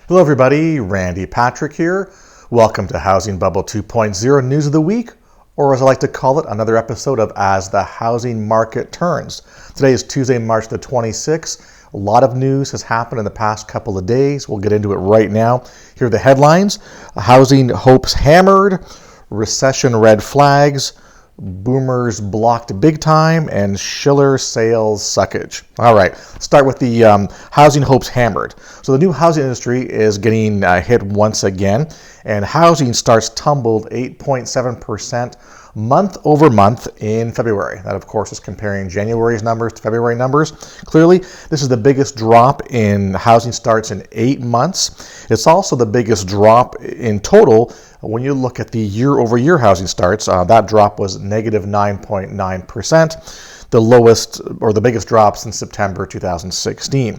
Hello everybody, Randy Patrick here. Welcome to Housing Bubble 2.0 News of the Week, or as I like to call it, another episode of As the Housing Market Turns. Today is Tuesday, March the 26th. A lot of news has happened in the past couple of days. We'll get into it right now. Here are the headlines. Housing hopes hammered, recession red flags, boomers blocked big time, and Shiller sales suckage. All right, start with the housing hopes hammered. So the new housing industry is getting hit once again, and housing starts tumbled 8.7% month over month in February. That, of course, is comparing January's numbers to February numbers. Clearly, this is the biggest drop in housing starts in 8 months. It's also the biggest drop in total. When you look at the year-over-year housing starts, that drop was negative 9.9%, the lowest or the biggest drop since September 2016.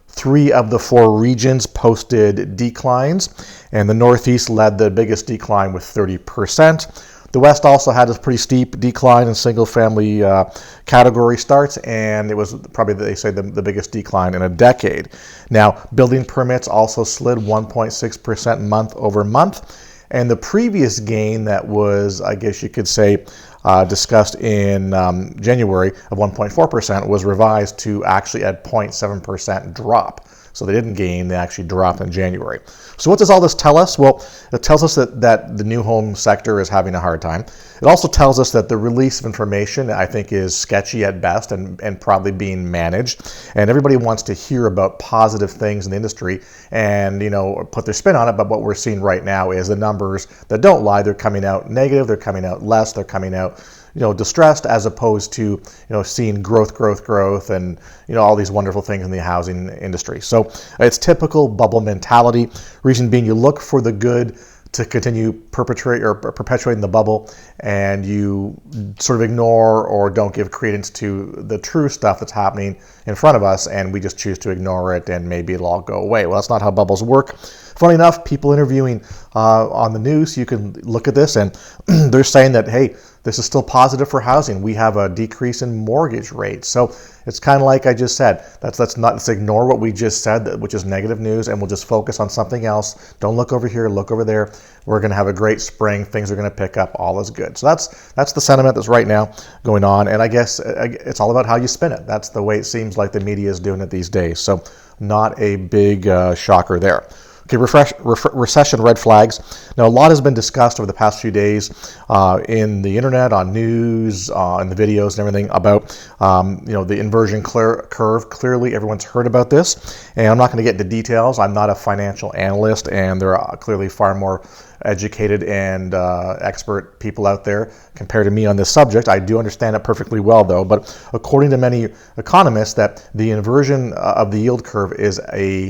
3 of the 4 regions posted declines, and the Northeast led the biggest decline with 30%. The West also had a pretty steep decline in single-family category starts, and it was probably, they say, the biggest decline in a decade. Now, building permits also slid 1.6% month over month. And the previous gain that was, I guess you could say, discussed in January of 1.4% was revised to actually at 0.7% drop. So they didn't gain, they actually dropped in January. So what does all this tell us? Well, it tells us that the new home sector is having a hard time. It also tells us that the release of information, I think, is sketchy at best and probably being managed. And everybody wants to hear about positive things in the industry and, put their spin on it. But what we're seeing right now is the numbers that don't lie. They're coming out negative, they're coming out less, they're coming out distressed, as opposed to, seeing growth, and, all these wonderful things in the housing industry. So it's typical bubble mentality. Reason being, you look for the good to continue perpetuating the bubble, and you sort of ignore or don't give credence to the true stuff that's happening in front of us, and we just choose to ignore it, and maybe it'll all go away. Well, that's not how bubbles work. Funny enough, people interviewing on the news, you can look at this, and they're saying that, hey, this is still positive for housing. We have a decrease in mortgage rates. So it's kind of like I just said. Let's ignore what we just said, which is negative news, and we'll just focus on something else. Don't look over here, look over there. We're going to have a great spring. Things are going to pick up. All is good. So that's the sentiment that's right now going on. And I guess it's all about how you spin it. That's the way it seems like the media is doing it these days. So not a big shocker there. Okay, recession red flags. Now, a lot has been discussed over the past few days in the internet, on news, in the videos and everything about, the inversion curve. Clearly, everyone's heard about this, and I'm not going to get into details. I'm not a financial analyst, and there are clearly far more educated and expert people out there compared to me on this subject. I do understand it perfectly well, though, but according to many economists, that the inversion of the yield curve is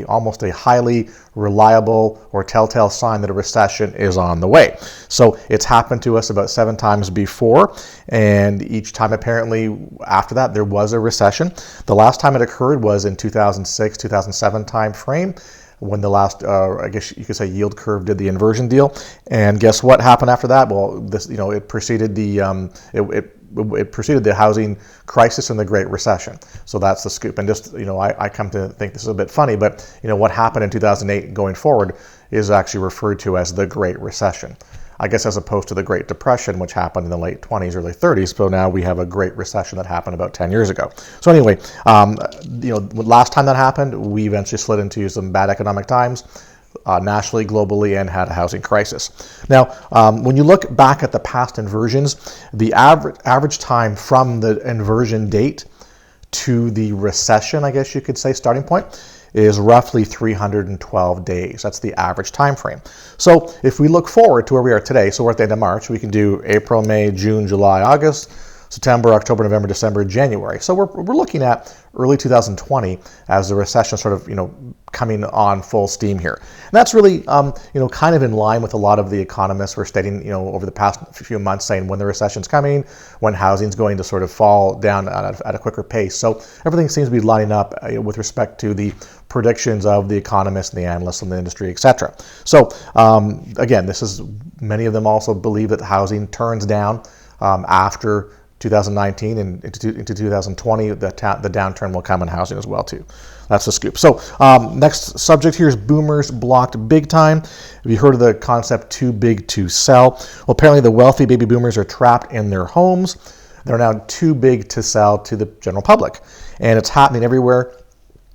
almost a highly reliable or telltale sign that a recession is on the way. So it's happened to us about 7 times before, and each time apparently after that there was a recession. The last time it occurred was in 2006, 2007 time frame, when the last, I guess you could say, yield curve did the inversion deal. And guess what happened after that? Well, this, it preceded it preceded the housing crisis and the Great Recession. So that's the scoop. And just, I come to think this is a bit funny, but, what happened in 2008 going forward is actually referred to as the Great Recession, I guess, as opposed to the Great Depression, which happened in the late 20s, early 30s. So now we have a Great Recession that happened about 10 years ago. So anyway, last time that happened, we eventually slid into some bad economic times, nationally, globally, and had a housing crisis. Now, when you look back at the past inversions, the average time from the inversion date to the recession, I guess you could say, starting point, is roughly 312 days. That's the average time frame. So if we look forward to where we are today, so we're at the end of March, we can do April, May, June, July, August, September, October, November, December, January. So we're looking at early 2020 as the recession sort of, coming on full steam here. And that's really, kind of in line with a lot of the economists were stating, over the past few months, saying when the recession's coming, when housing's going to sort of fall down at a quicker pace. So everything seems to be lining up with respect to the predictions of the economists and the analysts in the industry, etc. So again, many of them also believe that housing turns down after 2019 and into 2020, the downturn will come in housing as well too. That's the scoop. So next subject here is boomers blocked big time. Have you heard of the concept too big to sell? Well, apparently the wealthy baby boomers are trapped in their homes. They're now too big to sell to the general public, and it's happening everywhere.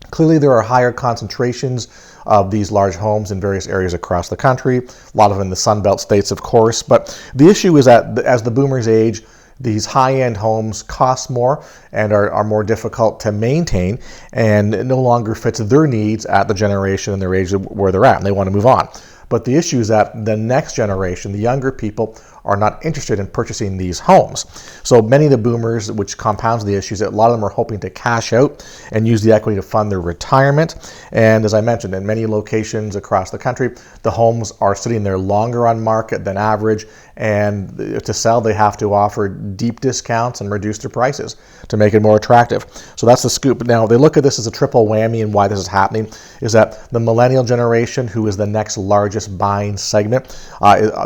Clearly, there are higher concentrations of these large homes in various areas across the country, a lot of them in the Sun Belt states, of course. But the issue is that as the boomers age, these high-end homes cost more and are more difficult to maintain, and it no longer fits their needs at the generation and their age where they're at, and they want to move on. But the issue is that the next generation, the younger people, are not interested in purchasing these homes. So many of the boomers, which compounds the issues, a lot of them are hoping to cash out and use the equity to fund their retirement. And as I mentioned, in many locations across the country, the homes are sitting there longer on market than average, and to sell, they have to offer deep discounts and reduce their prices to make it more attractive. So that's the scoop. Now, they look at this as a triple whammy, and why this is happening is that the millennial generation, who is the next largest buying segment,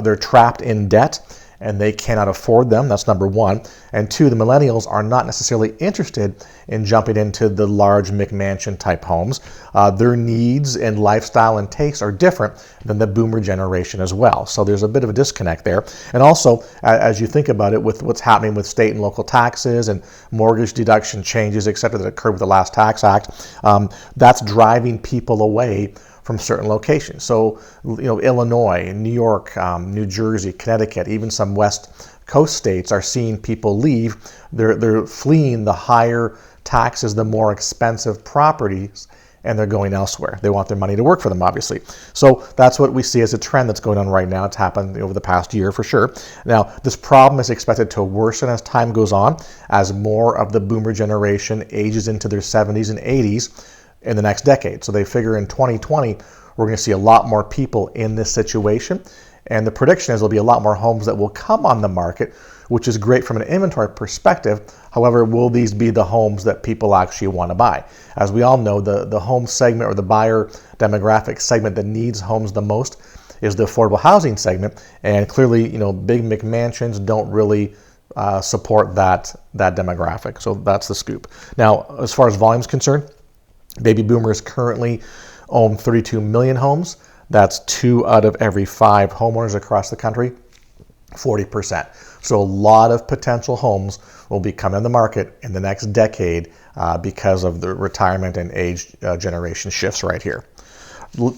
they're trapped in debt, and they cannot afford them. That's number one. And two, the millennials are not necessarily interested in jumping into the large McMansion type homes. Their needs and lifestyle and tastes are different than the boomer generation as well. So there's a bit of a disconnect there. And also, as you think about it, with what's happening with state and local taxes and mortgage deduction changes, et cetera, that occurred with the last tax act, that's driving people away from certain locations. So, Illinois, New York, New Jersey, Connecticut, even some West Coast states are seeing people leave. They're fleeing the higher taxes, the more expensive properties, and they're going elsewhere. They want their money to work for them, obviously. So that's what we see as a trend that's going on right now. It's happened over the past year for sure. Now, this problem is expected to worsen as time goes on, as more of the boomer generation ages into their 70s and 80s in the next decade. So they figure in 2020, we're going to see a lot more people in this situation. And the prediction is there'll be a lot more homes that will come on the market, which is great from an inventory perspective. However, will these be the homes that people actually want to buy? As we all know, the home segment, or the buyer demographic segment that needs homes the most, is the affordable housing segment. And clearly, big McMansions don't really support that demographic. So that's the scoop. Now, as far as volume is concerned, baby boomers currently own 32 million homes. That's 2 out of every 5 homeowners across the country, 40%. So a lot of potential homes will be coming on the market in the next decade because of the retirement and age generation shifts right here.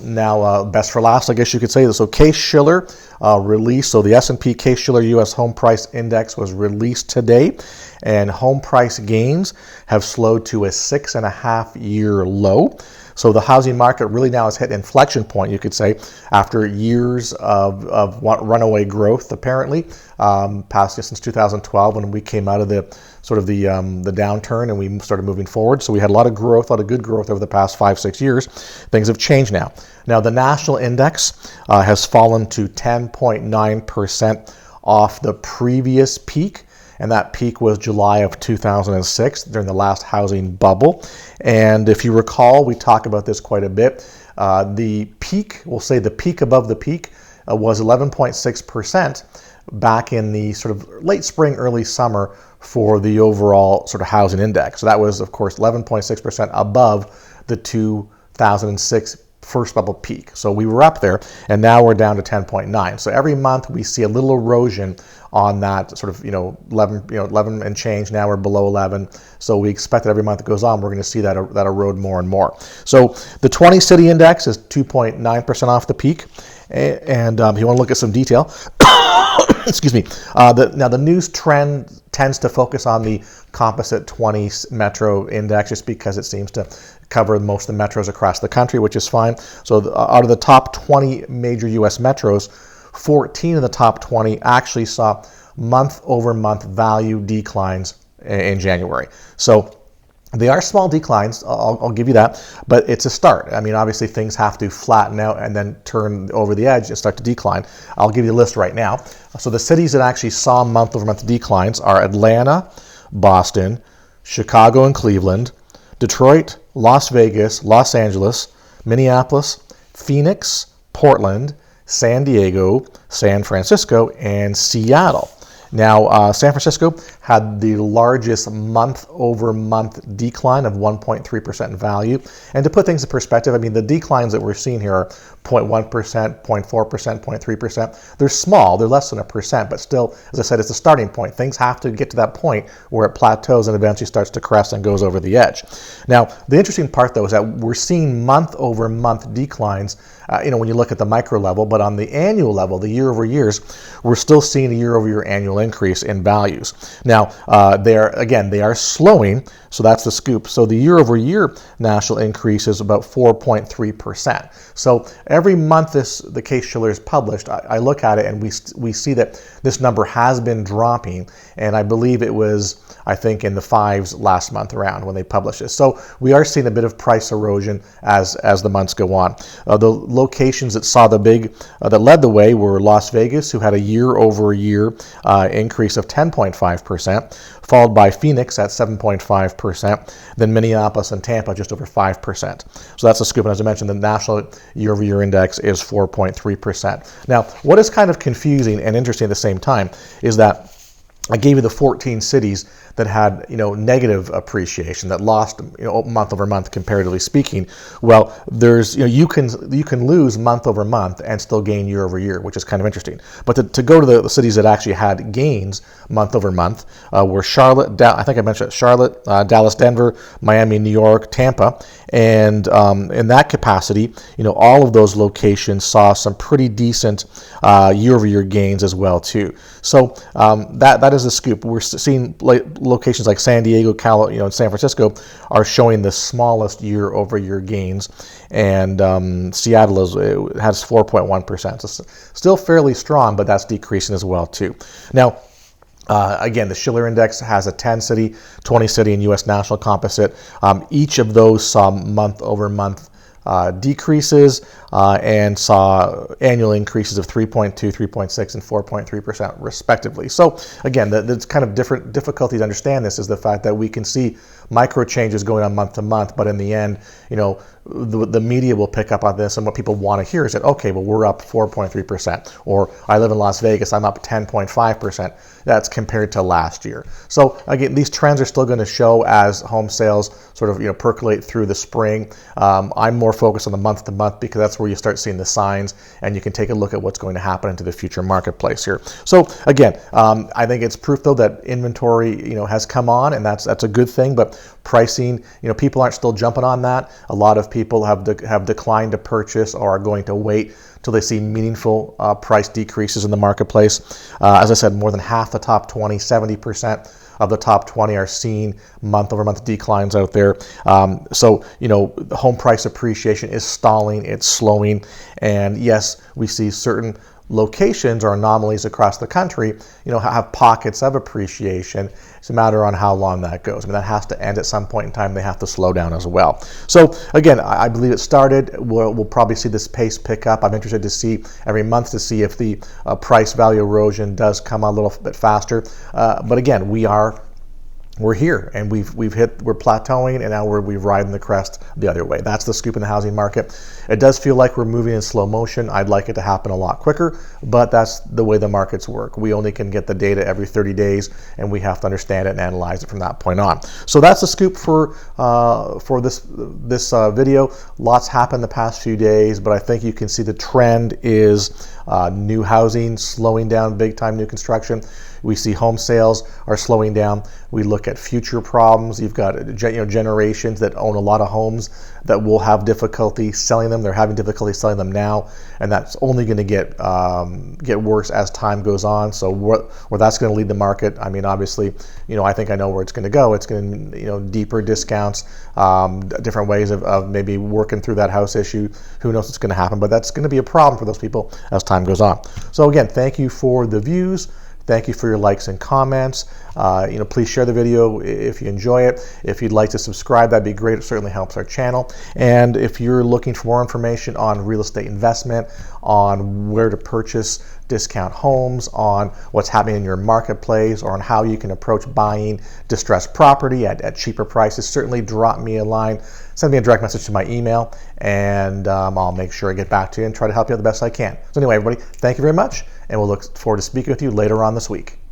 Now, best for last, I guess you could say. So Case-Shiller released, so the S&P Case-Shiller U.S. Home Price Index was released today, and home price gains have slowed to a 6.5-year low. So the housing market really now has hit an inflection point, you could say, after years of runaway growth, apparently, past since 2012 when we came out of the downturn and we started moving forward. So we had a lot of growth, a lot of good growth over the past 5-6 years. Things have changed now. Now the national index has fallen to 10.9% off the previous peak. And that peak was July of 2006 during the last housing bubble. And if you recall, we talk about this quite a bit. The peak, we'll say the peak above the peak, was 11.6% back in the sort of late spring, early summer for the overall sort of housing index. So that was, of course, 11.6% above the 2006 first bubble peak. So we were up there, and now we're down to 10.9. So every month we see a little erosion on that sort of 11 and change. Now we're below 11. So we expect that every month that goes on, we're going to see that erode more and more. So the 20 city index is 2.9% off the peak. And if you want to look at some detail, excuse me. Now the news trend tends to focus on the composite 20 metro index just because it seems to cover most of the metros across the country, which is fine. So out of the top 20 major U.S. metros, 14 of the top 20 actually saw month-over-month value declines in January. So they are small declines, I'll give you that, but it's a start. I mean, obviously things have to flatten out and then turn over the edge and start to decline. I'll give you a list right now. So the cities that actually saw month-over-month declines are Atlanta, Boston, Chicago and Cleveland, Detroit, Las Vegas, Los Angeles, Minneapolis, Phoenix, Portland, San Diego, San Francisco, and Seattle. Now, San Francisco had the largest month-over-month decline of 1.3% in value. And to put things in perspective, I mean, the declines that we're seeing here are 0.1%, 0.4%, 0.3%. They're small, they're less than 1%, but still, as I said, it's a starting point. Things have to get to that point where it plateaus and eventually starts to crest and goes over the edge. Now, the interesting part, though, is that we're seeing month-over-month declines, when you look at the micro level, but on the annual level, the year-over-years, we're still seeing a year-over-year annual increase in values. Now, they are slowing, so that's the scoop. So the year-over-year national increase is about 4.3%. So every month the Case-Shiller is published, I look at it and we see that this number has been dropping, and I believe it was, I think, in the 5s last month around when they published it. So we are seeing a bit of price erosion as the months go on. The locations that saw that led the way were Las Vegas, who had a year-over-year increase of 10.5%, followed by Phoenix at 7.5%, then Minneapolis and Tampa just over 5%. So that's a scoop. And as I mentioned, the national year-over-year index is 4.3%. Now, what is kind of confusing and interesting at the same time is that I gave you the 14 cities that had, negative appreciation, that lost, month over month, comparatively speaking. Well, there's, you can lose month over month and still gain year over year, which is kind of interesting. But to go to the cities that actually had gains month over month were Charlotte, I think I mentioned Charlotte, Dallas, Denver, Miami, New York, Tampa, and in that capacity, all of those locations saw some pretty decent year over year gains as well too. So that is the scoop. We're seeing locations like San Diego, and San Francisco are showing the smallest year-over-year gains, and Seattle has 4.1%. So still fairly strong, but that's decreasing as well too. Now, again, the Shiller Index has a 10-city, 20-city, and U.S. National Composite. Each of those saw month-over-month decreases and saw annual increases of 3.2, 3.6, and 4.3% respectively. So again, the kind of difficulty to understand this is the fact that we can see micro changes going on month to month, but in the end, the media will pick up on this, and what people want to hear is that, okay, well, we're up 4.3%, or I live in Las Vegas, I'm up 10.5%. That's compared to last year. So again, these trends are still going to show as home sales sort of percolate through the spring. I'm more focused on the month to month because that's where you start seeing the signs, and you can take a look at what's going to happen into the future marketplace here. So again, I think it's proof though that inventory has come on, and that's a good thing. But pricing, people aren't still jumping on that. A lot of people have declined to purchase or are going to wait till they see meaningful price decreases in the marketplace. As I said, more than half the top 20, 70% of the top 20 are seeing month-over-month declines out there. So, home price appreciation is stalling, it's slowing, and yes, we see certain locations or anomalies across the country, have pockets of appreciation. It's a matter on how long that goes. I mean, that has to end at some point in time. They have to slow down as well. So again, I believe it started. We'll probably see this pace pick up. I'm interested to see every month to see if the price value erosion does come a little bit faster. But again, we're here, and we're plateauing, and now we're riding the crest the other way. That's the scoop in the housing market. It does feel like we're moving in slow motion. I'd like it to happen a lot quicker, but that's the way the markets work. We only can get the data every 30 days, and we have to understand it and analyze it from that point on. So that's the scoop for this video. Lots happened the past few days, but I think you can see the trend is new housing slowing down big time, new construction. We see home sales are slowing down. We look at future problems. You've got generations that own a lot of homes that will have difficulty selling them. They're having difficulty selling them now, and that's only going to get worse as time goes on. So where that's going to lead the market, I mean, obviously, I think I know where it's going to go. It's going to, deeper discounts, different ways of maybe working through that house issue. Who knows what's going to happen, but that's going to be a problem for those people as time goes on. So again, thank you for the views. Thank you for your likes and comments. Please share the video if you enjoy it. If you'd like to subscribe, that'd be great. It certainly helps our channel. And if you're looking for more information on real estate investment, on where to purchase discount homes, on what's happening in your marketplace, or on how you can approach buying distressed property at cheaper prices, certainly drop me a line. Send me a direct message to my email, and I'll make sure I get back to you and try to help you out the best I can. So anyway, everybody, thank you very much, and we'll look forward to speaking with you later on this week.